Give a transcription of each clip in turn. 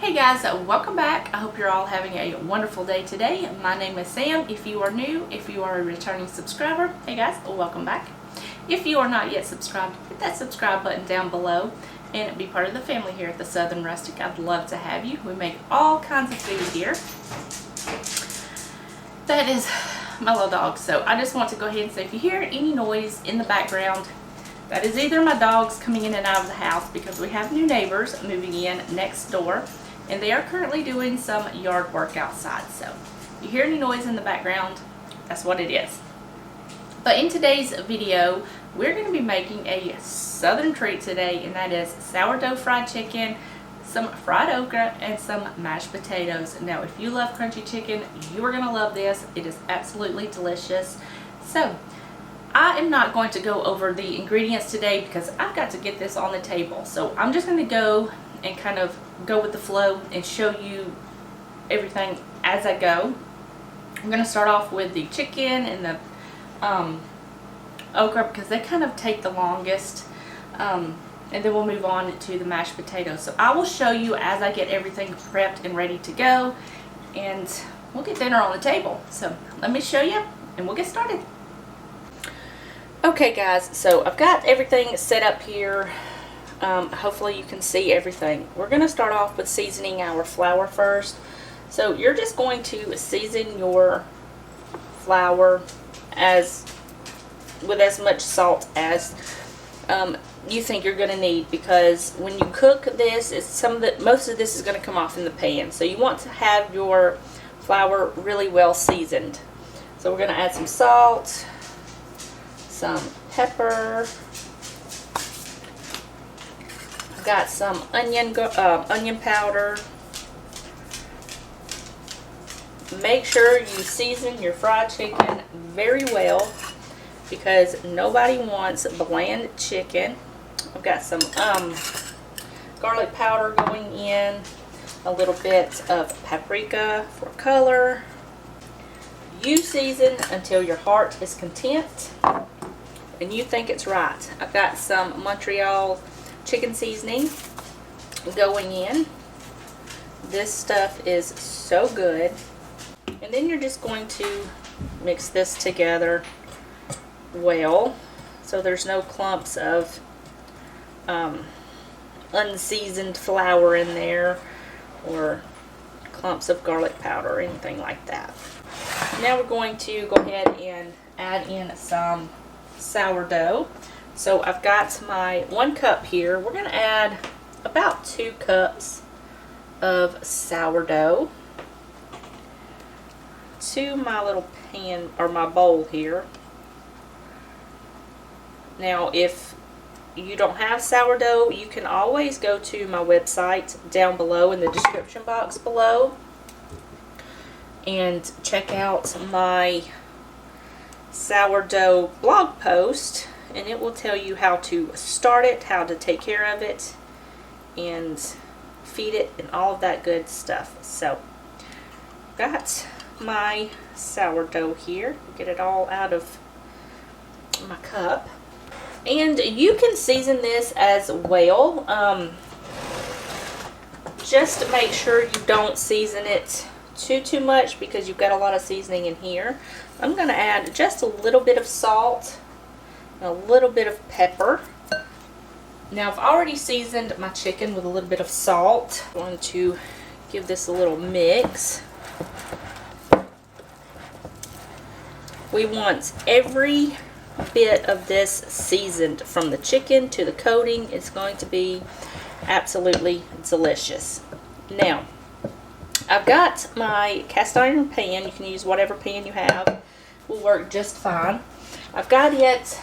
Hey guys, welcome back. I hope you're all having a wonderful day today. My name is Sam. If you are new, if you are a returning subscriber, hey guys, welcome back. If you are not yet subscribed, hit that subscribe button down below and be part of the family here at the Southern Rustic. I'd love to have you. We make all kinds of food here. That is my little dog. So I just want to go ahead and say, if you hear any noise in the background, that is either my dogs coming in and out of the house because we have new neighbors moving in next door, and they are currently doing some yard work outside. So if you hear any noise in the background, that's what it is. But in today's video, we're going to be making a southern treat today, and that is sourdough fried chicken, some fried okra, and some mashed potatoes. Now, if you love crunchy chicken, you are going to love this. It is absolutely delicious. So I am not going to go over the ingredients today because I've got to get this on the table. So I'm just going to go and kind of go with the flow and show you everything as I go. I'm going to start off with the chicken and the okra because they kind of take the longest, and then we'll move on to the mashed potatoes. So I will show you as I get everything prepped and ready to go, and we'll get dinner on the table. So let me show you and we'll get started. Okay guys, so I've got everything set up here. Hopefully you can see everything. We're going to start off with seasoning our flour first. So you're just going to season your flour with as much salt as you think you're going to need, because when you cook this, most of this is going to come off in the pan. So you want to have your flour really well seasoned. So we're going to add some salt, some pepper. I've got some onion powder. Make sure you season your fried chicken very well because nobody wants bland chicken. I've got some garlic powder going in, a little bit of paprika for color. You season until your heart is content and you think it's right. I've got some Montreal chicken seasoning going in. This stuff is so good. And then you're just going to mix this together well so there's no clumps of unseasoned flour in there or clumps of garlic powder or anything like that. Now we're going to go ahead and add in some sourdough. So I've got my 1 cup here. We're going to add about 2 cups of sourdough to my little pan or my bowl here. Now if you don't have sourdough, you can always go to my website down below in the description box below and check out my sourdough blog post, and it will tell you how to start it, how to take care of it and feed it and all of that good stuff. So got my sourdough here. Get it all out of my cup. And you can season this as well. Just make sure you don't season it too much because you've got a lot of seasoning in here. I'm going to add just a little bit of salt and a little bit of pepper. Now I've already seasoned my chicken with a little bit of salt. I'm going to give this a little mix. We want every bit of this seasoned, from the chicken to the coating. It's going to be absolutely delicious. Now I've got my cast iron pan. You can use whatever pan you have. Will work just fine. I've got it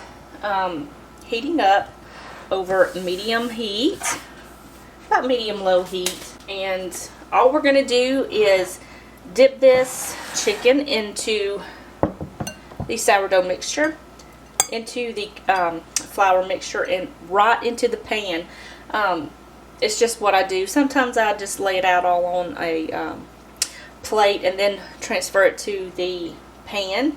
heating up over medium heat, about medium low heat, and all we're going to do is dip this chicken into the sourdough mixture, into the flour mixture, and right into the pan. It's just what I do. Sometimes I just lay it out all on a plate and then transfer it to the pan,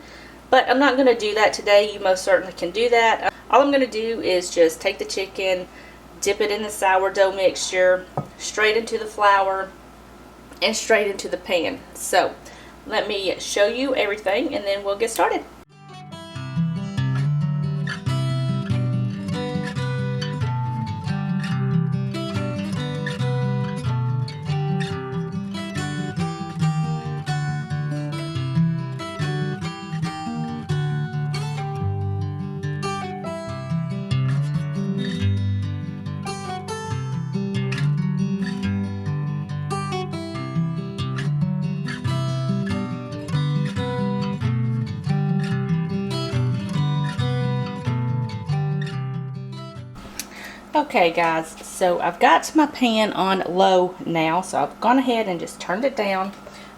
but I'm not going to do that today. You most certainly can do that. All I'm going to do is just take the chicken, dip it in the sourdough mixture, straight into the flour, and straight into the pan. So let me show you everything and then we'll get started. Okay guys, so I've got my pan on low now, so I've gone ahead and just turned it down.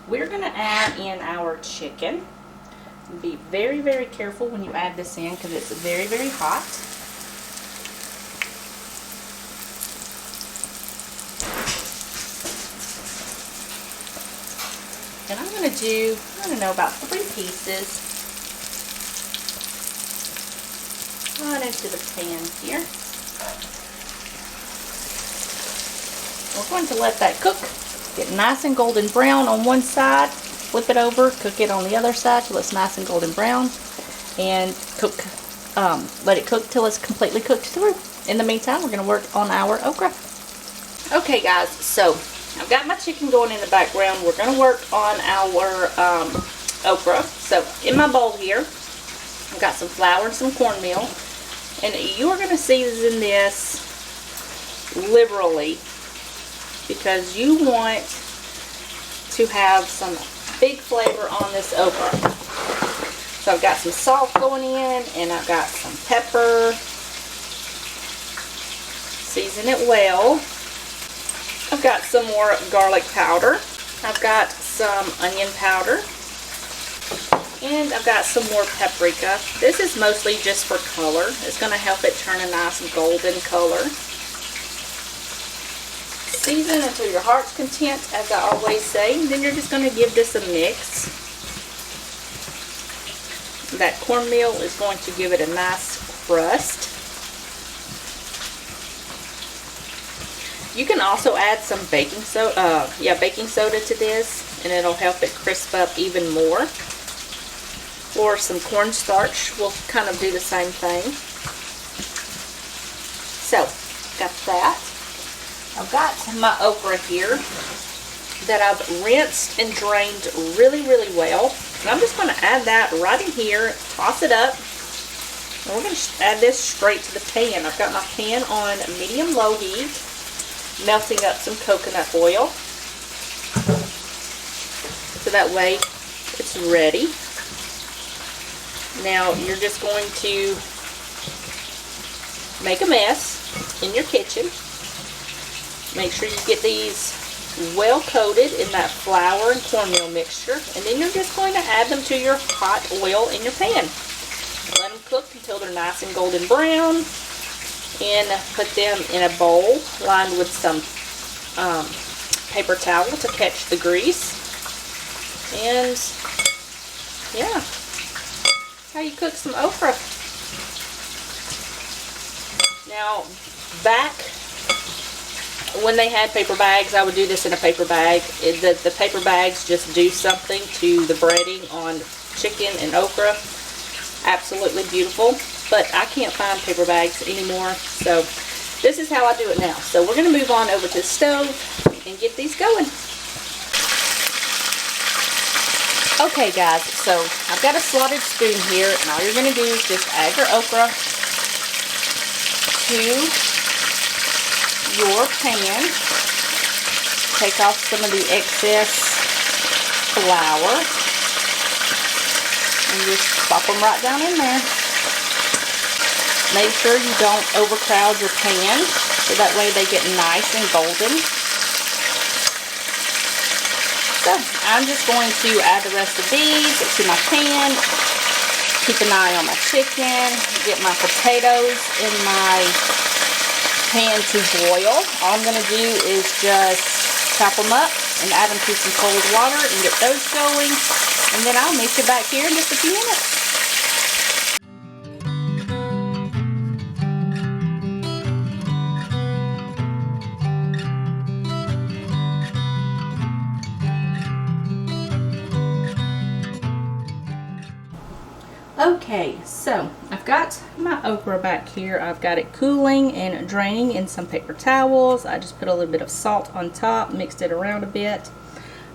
We're going to add in our chicken. Be very, very careful when you add this in because it's very, very hot. And I'm going to do, I don't know, about 3 pieces right into the pan here. We're going to let that cook, get nice and golden brown on one side, flip it over, cook it on the other side till it's nice and golden brown, and cook, let it cook till it's completely cooked through. In the meantime, we're going to work on our okra. Okay guys, so I've got my chicken going in the background. We're going to work on our okra. So in my bowl here, I've got some flour and some cornmeal, and you are going to season this liberally, because you want to have some big flavor on this okra. So I've got some salt going in, and I've got some pepper. Season it well. I've got some more garlic powder. I've got some onion powder. And I've got some more paprika. This is mostly just for color. It's going to help it turn a nice golden color. Season until your heart's content, as I always say. And then you're just going to give this a mix. That cornmeal is going to give it a nice crust. You can also add some baking soda to this, and it'll help it crisp up even more. Or some cornstarch will kind of do the same thing. So, got that. I've got my okra here that I've rinsed and drained really, really well. And I'm just going to add that right in here, toss it up, and we're going to add this straight to the pan. I've got my pan on medium-low heat, melting up some coconut oil, so that way it's ready. Now you're just going to make a mess in your kitchen. Make sure you get these well coated in that flour and cornmeal mixture, and then you're just going to add them to your hot oil in your pan. Let them cook until they're nice and golden brown, and put them in a bowl lined with some paper towel to catch the grease. And yeah, that's how you cook some okra. Now, back when they had paper bags, I would do this in a paper bag. The paper bags just do something to the breading on chicken and okra. Absolutely beautiful. But I can't find paper bags anymore, so this is how I do it now. So we're going to move on over to the stove and get these going. Okay guys, so I've got a slotted spoon here, and all you're going to do is just add your okra to your pan. Take off some of the excess flour and just pop them right down in there. Make sure you don't overcrowd your pan, so that way they get nice and golden. So I'm just going to add the rest of these to my pan. Keep an eye on my chicken. Get my potatoes in my pan to boil. All I'm going to do is just chop them up and add them to some cold water and get those going. And then I'll meet you back here in just a few minutes. Okay, so I've got my okra back here. I've got it cooling and draining in some paper towels. I just put a little bit of salt on top, mixed it around a bit.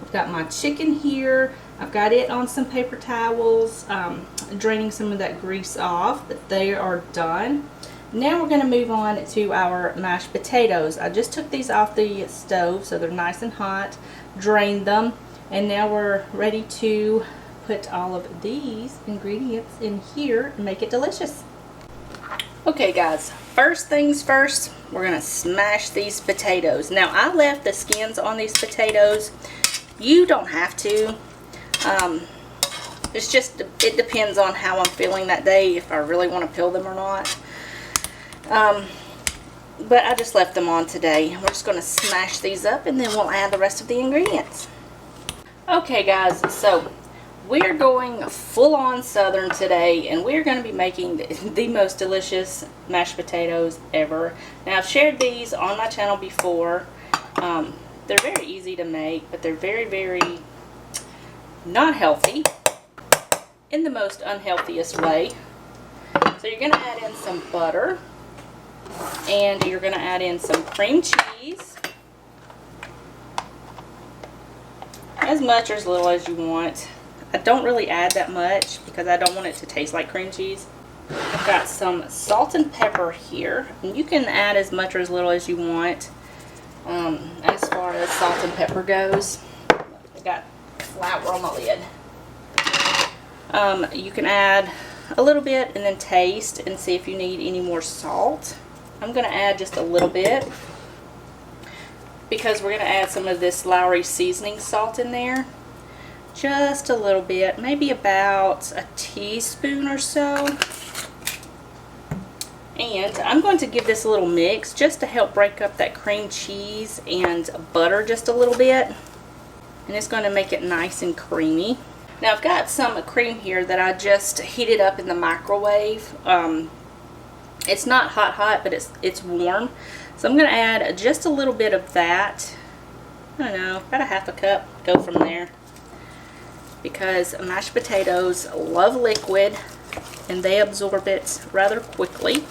I've got my chicken here. I've got it on some paper towels, draining some of that grease off, but they are done. Now we're going to move on to our mashed potatoes. I just took these off the stove so they're nice and hot, drained them, and now we're ready to put all of these ingredients in here and make it delicious. Okay guys, first things first, we're going to smash these potatoes. Now I left the skins on these potatoes. You don't have to. It depends on how I'm feeling that day, if I really want to peel them or not. But I just left them on today. We're just going to smash these up and then we'll add the rest of the ingredients. Okay guys, so we're going full on Southern today, and we're going to be making the most delicious mashed potatoes ever. Now I've shared these on my channel before. They're very easy to make, but they're very, very not healthy in the most unhealthiest way. So you're going to add in some butter, and you're going to add in some cream cheese, as much or as little as you want. I don't really add that much because I don't want it to taste like cream cheese. I've got some salt and pepper here, and you can add as much or as little as you want as far as salt and pepper goes. I got flour on my lid. You can add a little bit and then taste and see if you need any more salt. I'm going to add just a little bit because we're going to add some of this Lowry seasoning salt in there. Just a little bit, maybe about a teaspoon or so. And I'm going to give this a little mix just to help break up that cream cheese and butter just a little bit. And it's going to make it nice and creamy. Now I've got some cream here that I just heated up in the microwave. It's not hot, but it's warm. So I'm going to add just a little bit of that. I don't know, about a half a cup. Go from there. Because mashed potatoes love liquid and they absorb it rather quickly.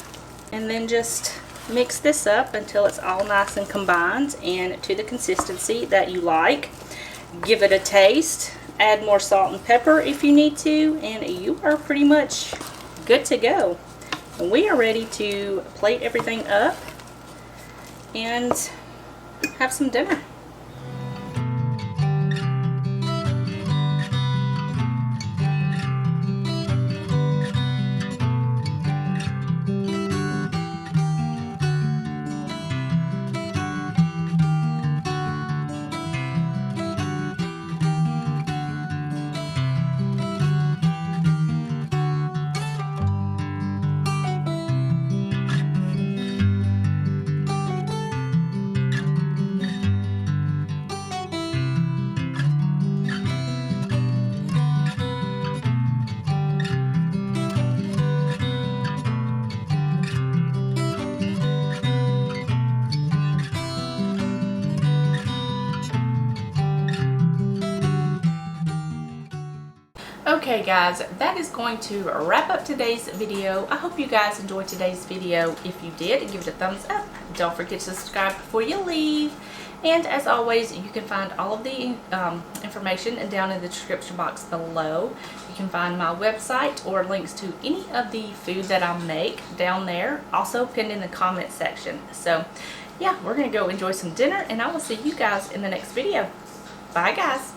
And then just mix this up until it's all nice and combined and to the consistency that you like. Give it a taste, add more salt and pepper if you need to, and you are pretty much good to go. And we are ready to plate everything up and have some dinner. Okay guys, that is going to wrap up today's video. I hope you guys enjoyed today's video. If you did, give it a thumbs up. Don't forget to subscribe before you leave. And as always, you can find all of the information down in the description box below. You can find my website or links to any of the food that I make down there, also pinned in the comment section. So yeah, we're going to go enjoy some dinner, and I will see you guys in the next video. Bye guys.